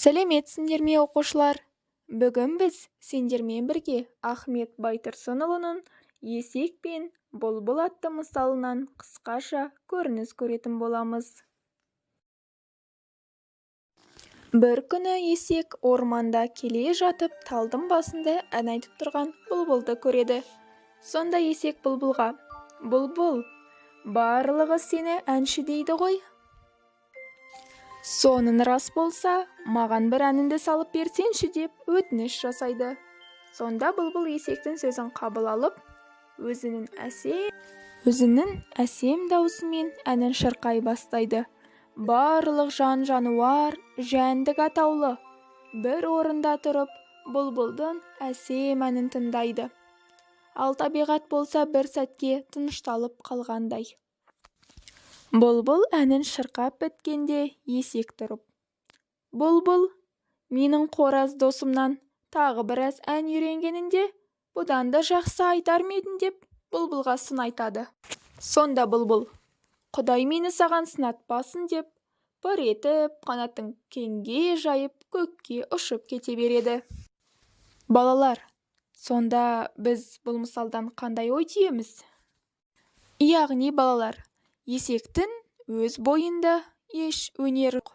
Сәлеметсіңдер ме оқушылар? Бүгін біз сендермен бірге Ахмет Байтұрсынұлының есек пен бұлбұл атты мысалынан қысқаша көрініс көретін боламыз. Бір күні есек орманда келе жатып талдың басында ән айтып тұрған бұлбұлды көреді. Сонда есек бұлбұлға: «Бұлбұл, барлығы сені әнші дейді ғой. Соның рас болса, маған бір әніңді салып берсеңші» деп өтініш жасайды. Сонда бұлбұл есектің сөзін қабыл алып, өзінің әсем даусымен әнін шырқай бастайды. Барлық жан-жануар, жәндік атаулы бір орында тұрып, бұлбұлдың әсем әнін тыңдайды. Ал табиғат болса бір сәтке тынышталып қалғандай. Бұлбұл әнін шырқап біткенде есек тұрып: «Бұлбұл, менің қораз досымнан тағы біраз ән үйренгенінде, бұдан да жақсы айтар ма едің?» деп бұлбұлға сын айтады. Сонда бұлбұл: «Құдай мені саған сынатпасын» деп, пыр етіп, қанатын кеңге жайып, көкке ұшып кете береді. Балалар, сонда біз бұл мысалдан қандай ой түйеміз? Яғни балалар, есектің өз бойында еш өнер жоқ.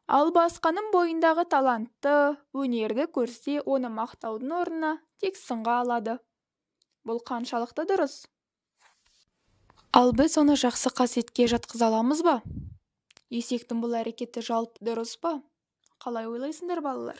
Ал басқаның бойындағы талантты, өнерді көрсе, оны мақтаудың орнына тек сынға алады. Бұл қаншалықты дұрыс? Ал біз оны жақсы қасиетке жатқыза аламыз ба? Есектің бұл әрекеті жалпы дұрыс па? Қалай ойлайсыңдар балалар?